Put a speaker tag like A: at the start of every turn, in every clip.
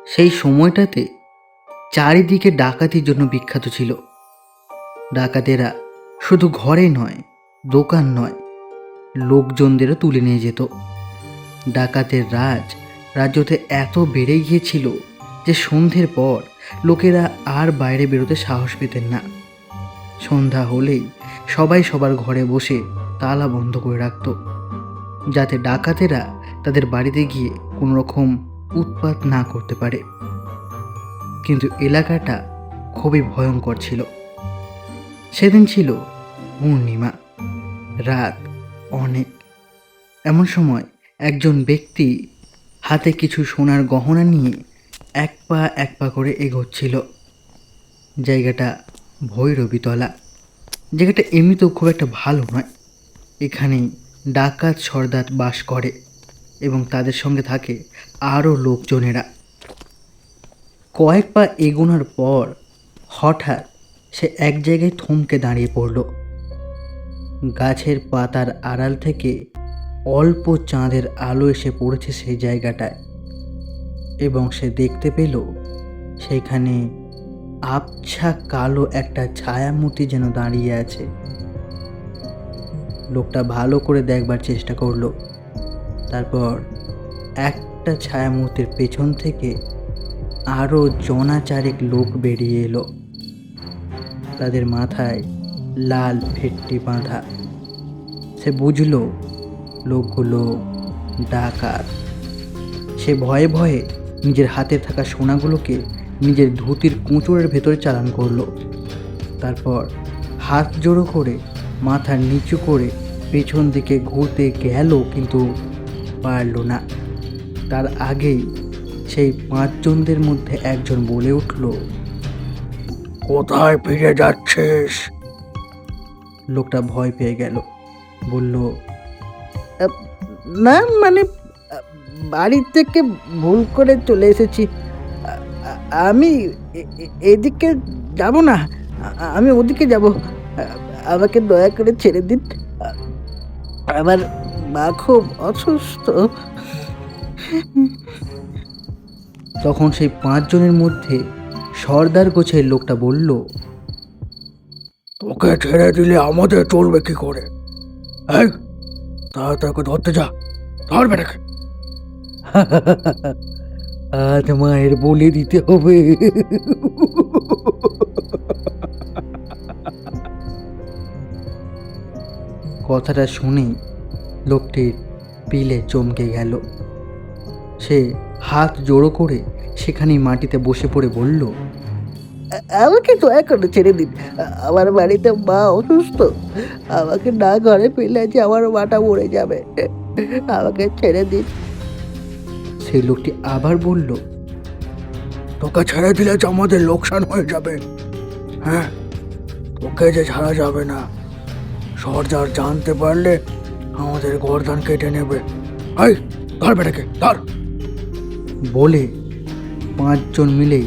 A: সেই সময়টাতে চারিদিকে ডাকাতির জন্য বিখ্যাত ছিল। ডাকাতেরা শুধু ঘরে নয়, দোকান নয়, লোকজনদেরও তুলে নিয়ে যেত। ডাকাতের রাজ্যতে এত বেড়ে গিয়েছিল যে সন্ধ্যের পর লোকেরা আর বাইরে বেরোতে সাহস পেতেন না। সন্ধ্যা হলেই সবাই সবার ঘরে বসে তালা বন্ধ করে রাখত, যাতে ডাকাতেরা তাদের বাড়িতে গিয়ে কোনো রকম উৎপাত না করতে পারে। কিন্তু এলাকাটা খুবই ভয়ঙ্কর ছিল। সেদিন ছিল পূর্ণিমা, রাত অনেক। এমন সময় একজন ব্যক্তি হাতে কিছু সোনার গহনা নিয়ে এক পা করে এগোচ্ছিল। জায়গাটা ভৈরবীতলা। জায়গাটা এমনিতেও খুব একটা ভালো নয়। এখানেই ডাকাত সর্দার বাস করে এবং তাদের সঙ্গে থাকে আরও লোকজনেরা। কয়েক পা এগোনোর পর হঠাৎ সে এক জায়গায় থমকে দাঁড়িয়ে পড়ল। গাছের পাতার আড়াল থেকে অল্প চাঁদের আলো এসে পড়েছে সেই জায়গাটায়, এবং সে দেখতে পেল সেইখানে আবছা কালো একটা ছায়ামূর্তি যেন দাঁড়িয়ে আছে। লোকটা ভালো করে দেখবার চেষ্টা করলো। তারপর একটা ছায়ামূর্তির পেছন থেকে আরও জনাচারেক লোক বেরিয়ে এলো। তাদের মাথায় লাল ফেট্টি বাঁধা। সে বুঝল লোকগুলো ডাকাত। সে ভয়ে ভয়ে নিজের হাতে থাকা সোনাগুলোকে নিজের ধুতির কুঁচড়ের ভেতরে চালান করলো। তারপর হাত জোড়ো করে মাথা নিচু করে পেছন দিকে ঘুরতে গেল, কিন্তু পারল না। তার আগেই সেই 5 জনদের মধ্যে একজন বলে উঠল,
B: কোথায় ফিরে যাচ্ছিস?
A: লোকটা ভয় পেয়ে গেল। বলল, না মানে বাড়ি থেকে ভুল করে চলে এসেছি। আমি এদিকে যাব না, আমি ওদিকে যাব। আমাকে দয়া করে ছেড়ে দিন, আমার মা খুব অসুস্থ। তখন সেই 5 জনের মধ্যে সর্দার গোছের লোকটা বলল,
B: তোকে ছেড়ে দিলে আমাদের চলবে কি করে? এই, তাড়াতাড়ি ধরতে যা, ধর বেটাকে।
A: আজ মায়ের বলে দিতে হবে। কথাটা শুনেই লোকটির পিলে চমকে গেল। সে হাত জোড়ো করে সেখানেই মাটিতে বসে পড়ে বলল, আমাকে দয়া করে ছেড়ে দিন, আমার বাড়িতে মা অসুস্থ। আমাকে না ঘরে ফেলে যে আমার মাটা মরে যাবে, আমাকে ছেড়ে দিন। সেই লোকটি আবার বলল,
B: তোকে ছেড়ে দিলে যে আমাদের লোকসান হয়ে যাবে। হ্যাঁ, তোকে যে ছাড়া যাবে না। সর্দার জানতে পারলে আমাদের গর্দান কেটে নেবে। এই, ধর বেটাকে, ধর।
A: বলে 5 জন মিলেই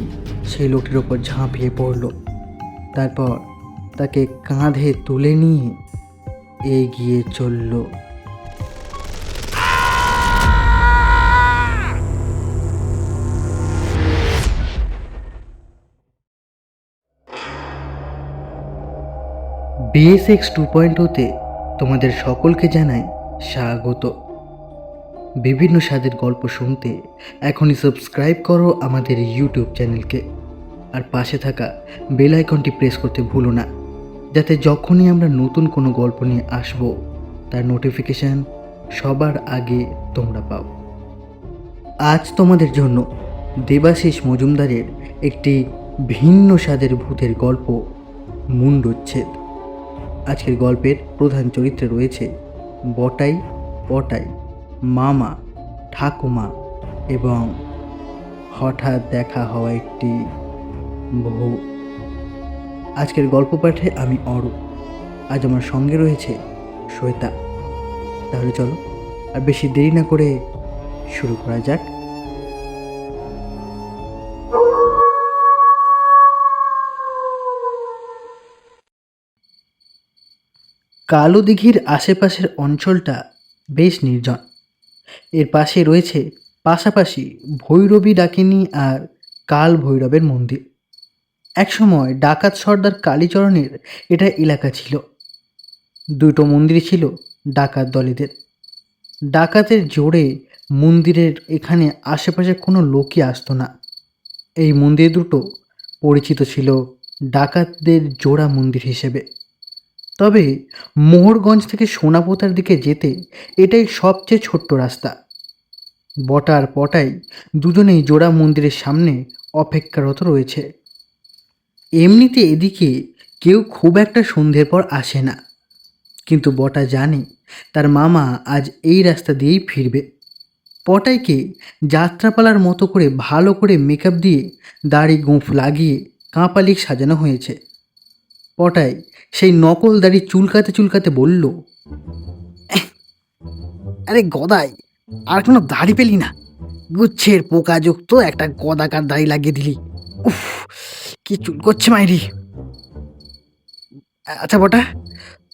A: সেই লোকটির ওপর ঝাঁপিয়ে পড়ল। তারপর তাকে কাঁধে তুলে নিয়ে এগিয়ে চলল। BSX 2.0-তে তোমাদের সকলকে জানাই স্বাগত। বিভিন্ন স্বাদের গল্প শুনতে এখনই সাবস্ক্রাইব করো আমাদের ইউটিউব চ্যানেলকে, আর পাশে থাকা বেল আইকনটি প্রেস করতে ভুলো না, যাতে যখনই আমরা নতুন কোনো গল্প নিয়ে আসব তার নোটিফিকেশান সবার আগে তোমরা পাও। আজ তোমাদের জন্য দেবাশিস মজুমদারের একটি ভিন্ন স্বাদের ভূতের গল্প, মুণ্ডচ্ছেদ। আজকের গল্পের প্রধান চরিত্রে রয়েছে বটাই, পটাই, মামা, ঠাকুমা এবং হঠাৎ দেখা হওয়া একটি ভূত। আজকের গল্প পাঠে আমি অরূপ, আজ আমার সঙ্গে রয়েছে শ্বেতা। তাহলে চলো আর বেশি দেরি না করে শুরু করা যাক। কালো দিঘির আশেপাশের অঞ্চলটা বেশ নির্জন। এর পাশে রয়েছে পাশাপাশি ভৈরবী ডাকিনী আর কাল ভৈরবের মন্দির। একসময় ডাকাত সর্দার কালীচরণের এটা এলাকা ছিল। দুটো মন্দির ছিল ডাকাত দলেদের। ডাকাতের জোরে মন্দিরের এখানে আশেপাশে কোনো লোকই আসতো না। এই মন্দির দুটো পরিচিত ছিল ডাকাতদের জোড়া মন্দির হিসেবে। তবে মোহরগঞ্জ থেকে সোনাপোতার দিকে যেতে এটাই সবচেয়ে ছোট্ট রাস্তা। বটা আর পটাই দুজনেই জোড়া মন্দিরের সামনে অপেক্ষারত রয়েছে। এমনিতে এদিকে কেউ খুব একটা সন্ধ্যের পর আসে না, কিন্তু বটা জানে তার মামা আজ এই রাস্তা দিয়েই ফিরবে। পটাইকে যাত্রাপালার মতো করে ভালো করে মেকআপ দিয়ে দাড়ি গোঁফ লাগিয়ে কাঁপালিক সাজানো হয়েছে। পটাই সেই নকল দাড়ি চুলকাতে চুলকাতে বলল,
B: আরে গদাই, আর কোনো দাড়ি পেলি না? গুচ্ছের পোকাযুক্ত একটা গদাকার দাড়ি লাগিয়ে দিলি। উফ, কি চুল করছে মাইরি। আচ্ছা বটা,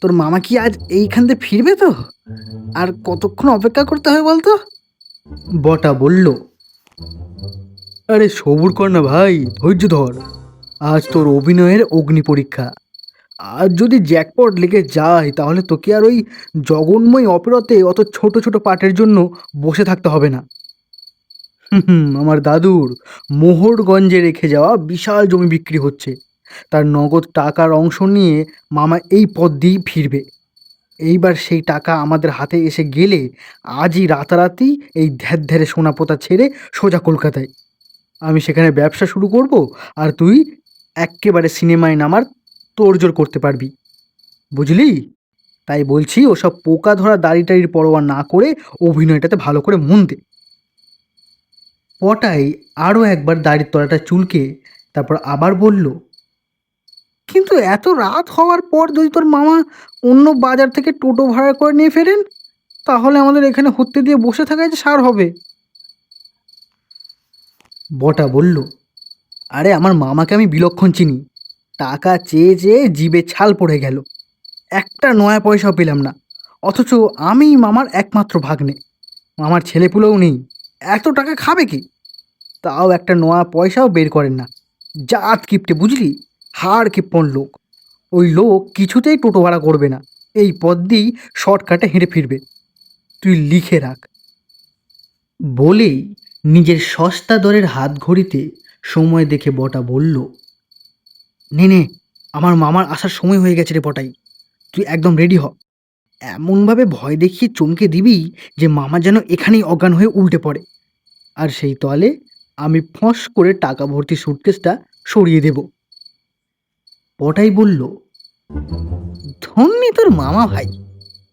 B: তোর মামা কি আজ এইখান থেকে ফিরবে তো? আর কতক্ষণ অপেক্ষা করতে হবে বলতো?
A: বটা বলল,
B: আরে সবুর কর না ভাই, ধৈর্য ধর। আজ তোর অভিনয়ের অগ্নি পরীক্ষা। আর যদি জ্যাকপট লেগে যায় তাহলে তোকে আর ওই জগন্ময় অপেরাতে অত ছোট ছোট পার্টের জন্য বসে থাকতে হবে না। আমার দাদুর মোহরগঞ্জে রেখে যাওয়া বিশাল জমি বিক্রি হচ্ছে। তার নগদ টাকার অংশ নিয়ে মামা এই পথ দিয়েই ফিরবে। এইবার সেই টাকা আমাদের হাতে এসে গেলে আজই রাতারাতি এই ধ্যারে সোনাপোতা ছেড়ে সোজা কলকাতায়। আমি সেখানে ব্যবসা শুরু করব, আর তুই এক্কেবারে সিনেমায় নামার তোড়জোড় করতে পারবি, বুঝলি? তাই বলছি, ওসব পোকা ধরা দাড়ি টাড়ির পরোয়া না করে অভিনয়টাতে ভালো করে মন দে।
A: পটাই আরও একবার দাড়ির তলাটা চুলকে তারপর আবার বলল,
B: কিন্তু এত রাত হওয়ার পর যদি তোর মামা অন্য বাজার থেকে টোটো ভাড়া করে নিয়ে ফেরেন, তাহলে আমাদের এখানে হত্যে দিয়ে বসে থাকায় যে সার হবে।
A: বটা বলল,
B: আরে আমার মামাকে আমি বিলক্ষণ চিনি। টাকা চেয়ে চেয়ে জিভে ছাল পড়ে গেল, একটা নয়া পয়সাও পেলাম না। অথচ আমি মামার একমাত্র ভাগ্নে, মামার ছেলেপুলেও নেই, এত টাকা খাবে কি? তাও একটা নয়া পয়সাও বের করেন না। জাত কিপটে, বুঝলি? হাড় কিপ্পন লোক। ওই লোক কিছুতেই টোটো ভাড়া করবে না, এই পথ দিয়েই শর্টকাটে হেঁটে ফিরবে। তুই লিখে রাখ।
A: বলেই নিজের সস্তা দরের হাত ঘড়িতে সময় দেখে বটা বলল,
B: নে নে, আমার মামার আসার সময় হয়ে গেছে রে পটাই। তুই একদম রেডি হ। এমনভাবে ভয় দেখিয়ে চমকে দিবি যে মামা যেন এখানেই অজ্ঞান হয়ে উল্টে পড়ে। আর সেই তলে আমি ফোঁস করে টাকা ভর্তি সুটকেসটা সরিয়ে দেব।
A: পটাই বলল,
B: ধন্যি তোর মামা ভাই,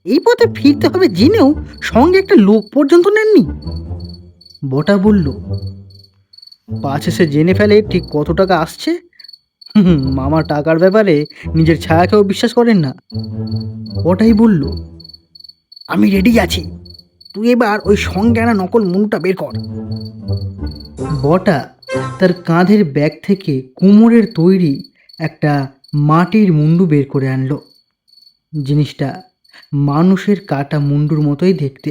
B: এই পথে ফিরতে হবে জেনেও সঙ্গে একটা লোক পর্যন্ত নেননি।
A: বটা বলল,
B: পাছে সে জেনে ফেলে ঠিক কত টাকা আসছে। মামা টাকার ব্যাপারে নিজের ছায়াকেও বিশ্বাস করেন না।
A: পটাই বলল,
B: আমি রেডি আছি, তুই এবার ওই সঙ্গে আনা নকল মুন্ডুটা বের কর।
A: বটা তার কাঁধের ব্যাগ থেকে কুমোরের তৈরি একটা মাটির মুন্ডু বের করে আনলো। জিনিসটা মানুষের কাটা মুন্ডুর মতোই দেখতে।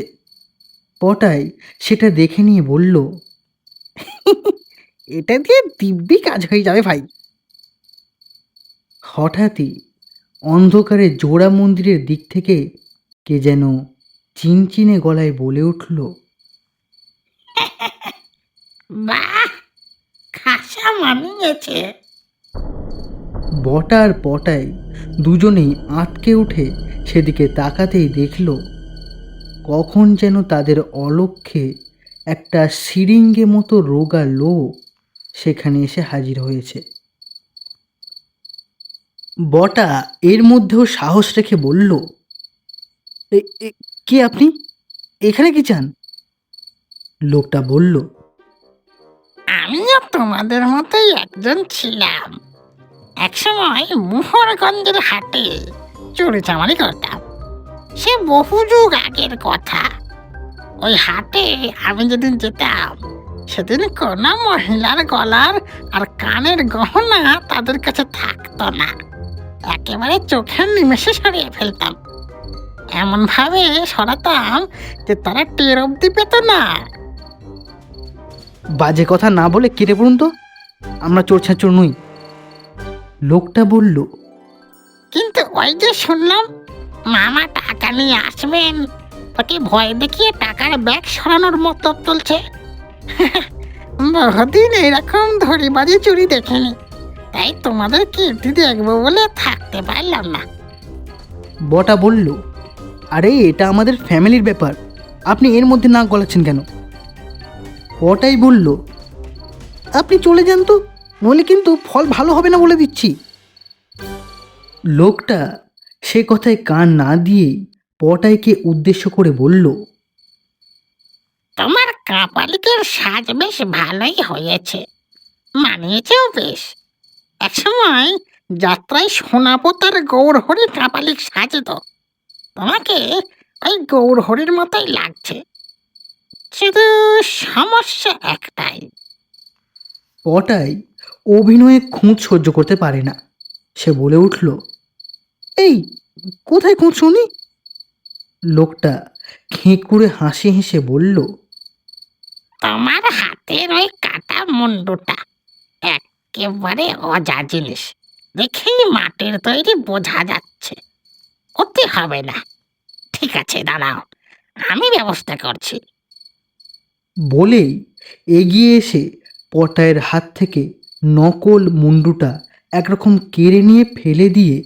A: পটাই সেটা দেখে নিয়ে বলল,
B: এটা দিয়ে দিব্যি কাজ হয়ে যাবে ভাই।
A: হঠাৎই অন্ধকারে জোড়া মন্দিরের দিক থেকে কে যেন চিনচিনে গলায় বলে উঠল,
C: বাহ, খাসা মানিয়েছে।
A: বটা আর পটাই দুজনেই আঁতকে উঠে সেদিকে তাকাতেই দেখল কখন যেন তাদের অলক্ষ্যে একটা সিরিঙ্গে মতো রোগা লোক সেখানে এসে হাজির হয়েছে। বটা এর মধ্যেও সাহস রেখে বলল,
B: কে আপনি? এখানে কি চান?
A: লোকটা বলল,
C: আমিও তোমাদের মতোই একজন ছিলাম। একসময় মোহরগঞ্জের হাটে চুরি চামারি করতাম। সে বহু যুগ আগের কথা। ওই হাটে আমি যেদিন যেতাম সেদিন কোনো মহিলার গলার আর কানের গহনা তাদের কাছে থাকতো না। একেবারে চোখের নিমেষে সরিয়ে ফেলতাম, এমনভাবে সরাতাম যে তারা টের অব্দি পেত না।
B: বাজে কথা না বলে কেটে পড়ুন তো।
A: আমরা চোর ছাঁচোর নই। লোকটা বলল,
C: কিন্তু ওই যে শুনলাম মামা টাকা নিয়ে আসবেন, ওকে ভয় দেখিয়ে টাকার ব্যাগ সরানোর মতো চলছে। বহুদিন এরকম ধরিবাজি চুরি দেখিনি, তাই তোমাদের কীর্তি দেখবো বলে থাকতে পারলাম না।
A: বটা বলল, আরে এটা আমাদের ফ্যামিলির ব্যাপার, আপনি এর মধ্যে নাক গলাচ্ছেন কেন? বটাই বলল, আপনি চলে যান তো, নইলে কিন্তু ফল ভালো হবে না বলে দিচ্ছি। লোকটা সে কথায় কান না দিয়েই পটাইকে উদ্দেশ্য করে বলল,
C: তোমার কাপালিকের সাজ বেশ ভালোই হয়েছে, মানিয়েছেও বেশ। একসময় যাত্রায় সোনাপোতার গৌরহরি কাপালিক সাজত, তোমাকে ওই গৌরহরির মতোই লাগছে। শুধু সমস্যা একটাই।
A: পটাই অভিনয়ে খুঁত সহ্য করতে পারে না। সে বলে উঠল, এই কোথায় খুঁত শুনি? লোকটা খেঁকুড়ে হাসি হেসে বলল,
C: তোমার হাতের ওই কাটা মুন্ডুটা একেবারে অজা জিনিস, দেখেই মাটির তৈরি বোঝা যাচ্ছে। করতে হবে না, ঠিক আছে দাঁড়াও, আমি ব্যবস্থা করছি।
A: বলেই এগিয়ে এসে পটায়ের হাত থেকে নকল মুন্ডুটা একরকম কেড়ে নিয়ে ফেলে দিয়ে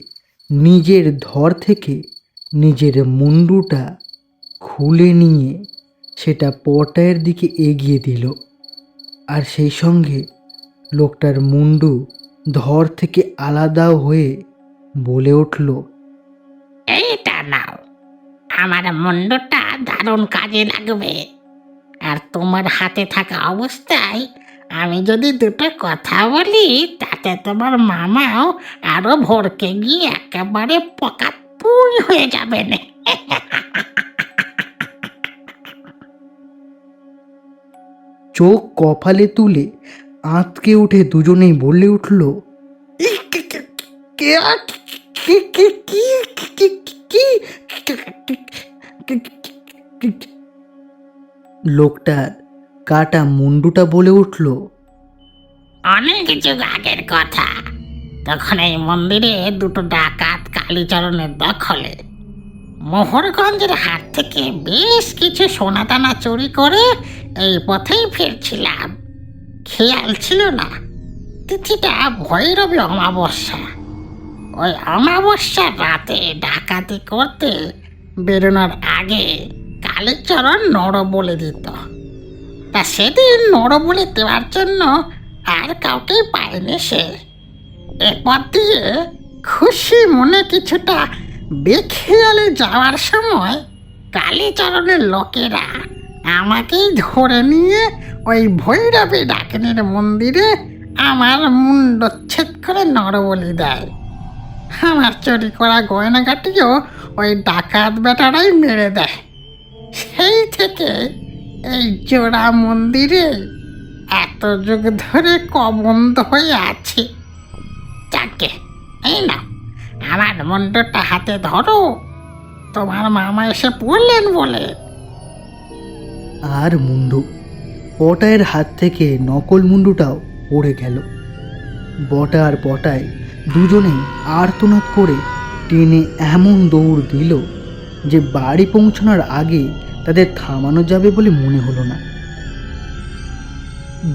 A: নিজের ধর থেকে নিজের মুন্ডুটা খুলে নিয়ে সেটা পটায়ের দিকে এগিয়ে দিল। আর সেই সঙ্গে লোকটার মুন্ডু ধর থেকে আলাদা হয়ে বলে উঠল,
C: এইটা নাও, আমার মুন্ডুটা দারুণ কাজে লাগবে। আর তোমার হাতে থাকা অবস্থায় আমি যদি দুটো কথা বলি, তাতে তোমার মামাও আরো ভরকে গিয়ে একেবারে পকাপুই হয়ে যাবে না।
A: চোখ কপালে তুলে আঁতকে উঠে দুজনেই বলে উঠল, লোকটার কাটা মুন্ডুটা বলে উঠল,
C: অনেক যুগ আগের কথা, তখন এই মন্দিরে দুটো ডাকাত কালীচরণের দখলে। মোহরগঞ্জের হাট থেকে বেশ কিছু সোনাদানা চুরি করে এই পথেই ফিরছিলাম। খেয়াল ছিল না তিথিটা ভৈরবী অমাবস্যা। ওই অমাবস্যার রাতে ডাকাতি করতে বেরোনোর আগে কালীচরণ নড় বলে দিত। তা সেদিন নড় বলে দেওয়ার জন্য আর কাউকেই পায়নি সে। এরপর দিয়ে খুশি মনে কিছুটা বেখেয়ালে যাওয়ার সময় কালীচরণের লোকেরা আমাকেই ধরে নিয়ে ওই ভৈরবী ডাকিনীর মন্দিরে আমার মুন্ডচ্ছেদ করে নরবলি দেয়। আমার চুরি করা গয়নাগাটিও ওই ডাকাত বেটারাই মেরে দেয়। সেই থেকে এই জোড়া মন্দিরে এত যুগ ধরে কবন্ধ হয়ে আছে। যাকে এই না, আমার মুন্ডটা হাতে ধরো, তোমার মামা এসে পড়লেন বলে।
A: আর মুন্ডু পটায়ের হাত থেকে নকল মুন্ডুটাও পড়ে গেল। বটা আর পটায় দুজনেই আর্তনাদ করে টেনে এমন দৌড় দিল যে বাড়ি পৌঁছানোর আগে তাদের থামানো যাবে বলে মনে হলো না।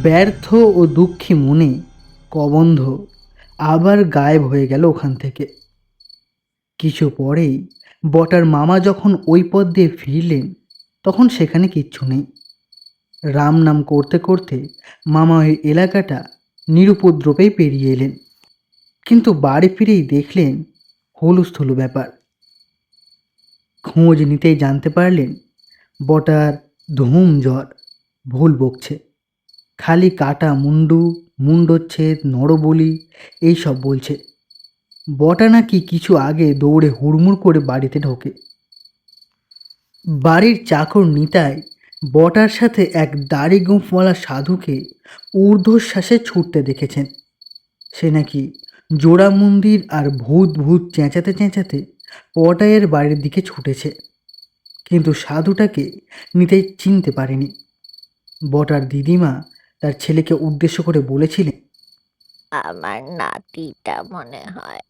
A: ব্যর্থ ও দুঃখী মনে কবন্ধ আবার গায়েব হয়ে গেল ওখান থেকে। কিছু পরেই বটার মামা যখন ওই পথ দিয়ে ফিরলেন, তখন সেখানে কিচ্ছু নেই। রাম নাম করতে করতে মামা ওই এলাকাটা নিরুপদ্রবেই পেরিয়ে এলেন, কিন্তু বাড়ি ফিরেই দেখলেন হলুস্থুলু ব্যাপার। খোঁজ নিতেই জানতে পারলেন বটার ধুম জ্বর, ভুল বকছে, খালি কাটা মুন্ডু, মুন্ডচ্ছেদ, নরবলি এইসব বলছে। বটা নাকি কিছু আগে দৌড়ে হুড়মুড় করে বাড়িতে ঢোকে। বাড়ির চাকর নিতাই বটার সাথে এক দাড়ি গোঁফওয়ালা সাধুকে ঊর্ধ্বশ্বাসে ছুটতে দেখেছেন। সে নাকি জোড়া মন্দির আর ভূত ভূত চেঁচাতে চেঁচাতে পটায়ের বাড়ির দিকে ছুটেছে, কিন্তু সাধুটাকে নিতাই চিনতে পারেনি। বটার দিদিমা তার ছেলেকে উদ্দেশ্য করে বলেছিলেন,
D: আমার নাতিটা মনে হয়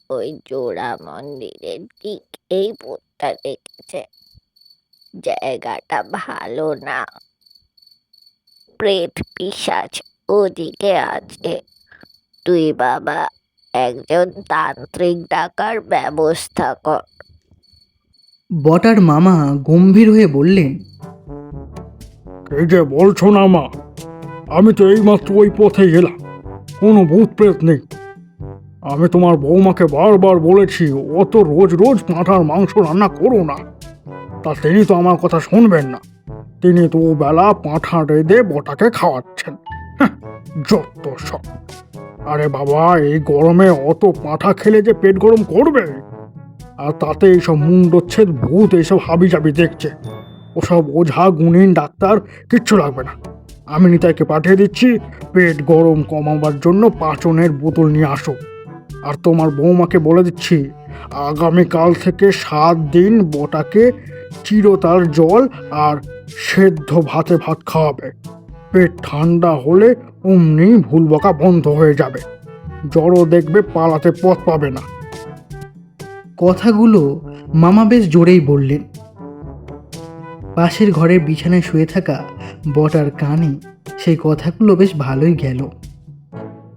D: ওই জোড়া মন্দিরের দিকেই ভূতটা দেখেছে। জায়গাটা ভালো না, প্রেত পিশাচ ওদিকে আছে। তুই বাবা একজন তান্ত্রিক ডাকার ব্যবস্থা কর।
A: বটার মামা গম্ভীর হয়ে বললেন,
B: এই যে বলছো না মা, আমি তো এইমাত্র ওই পথে এলাম, কোনো ভূত প্রেত নেই। আমি তোমার বৌমাকে বারবার বলেছি অত রোজ রোজ পাঁঠার মাংস রান্না করো না, তা তিনি তো আমার কথা শুনবেন না। তিনি তো বেলা পাঁঠা রেঁধে বটাকে খাওয়াচ্ছেন। হ্যাঁ, যত সব। আরে বাবা, এই গরমে অত পাঁঠা খেলে যে পেট গরম করবে, আর তাতে এইসব মুন্ডচ্ছেদ ভূত এইসব হাবিজাবি দেখছে। ওসব ওঝা গুণিন ডাক্তার কিচ্ছু লাগবে না। আমি নিতাইকে পাঠিয়ে দিচ্ছি, পেট গরম কমাবার জন্য পাচনের বোতল নিয়ে আসো। আর তোমার বৌমাকে বলে দিচ্ছি, আগামীকাল থেকে 7 দিন বটাকে চিরতার জল আর সেদ্ধ ভাতে ভাত খাওয়াবে। পেট ঠান্ডা হলে অমনি ভুল বকা বন্ধ হয়ে যাবে, জ্বরও দেখবে পালাতে পথ পাবে না।
A: কথাগুলো মামা বেশ জোরেই বললেন। পাশের ঘরের বিছানায় শুয়ে থাকা বটার কানে সেই কথাগুলো বেশ ভালোই গেল।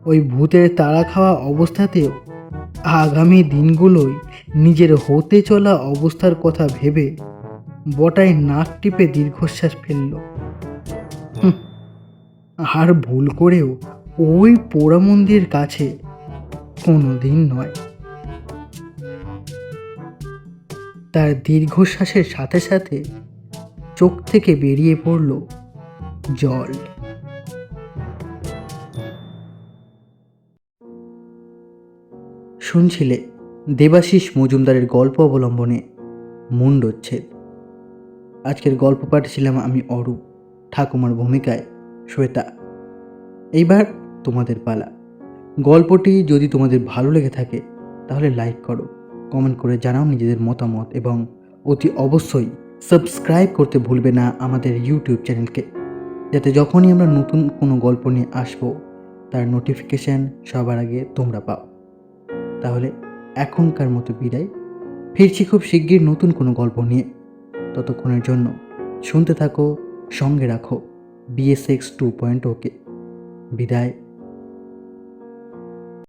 A: ওই ভূতের তাড়া খাওয়া অবস্থাতেও আগামী দিনগুলোই নিজের হতে চলা অবস্থার কথা ভেবে বটায় নাক টিপে দীর্ঘশ্বাস ফেলল। আর ভুল করেও ওই পোড়া মন্দিরের কাছে কোনোদিন নয়। তার দীর্ঘশ্বাসের সাথে সাথে চোখ থেকে বেরিয়ে পড়ল জল। শুনছিলে দেবাশিস মজুমদারের গল্প অবলম্বনে মুন্ডচ্ছেদ। আজকের গল্প পাঠ ছিলাম আমি অরূপ, ঠাকুমার ভূমিকায় শ্বেতা। এইবার তোমাদের পালা। গল্পটি যদি তোমাদের ভালো লেগে থাকে তাহলে লাইক করো, কমেন্ট করে জানাও নিজেদের মতামত এবং অতি অবশ্যই সাবস্ক্রাইব করতে ভুলবে না আমাদের ইউটিউব চ্যানেলকে, যাতে যখনই আমরা নতুন কোনো গল্প নিয়ে আসবো তার নোটিফিকেশান সবার আগে তোমরা পাও। তাহলে এখনকার মতো বিদায়, ফিরছি খুব শিগগির নতুন কোনো গল্প নিয়ে। ততক্ষণের জন্য শুনতে থাকো, সঙ্গে রাখো BSX 2.0 কে। বিদায়।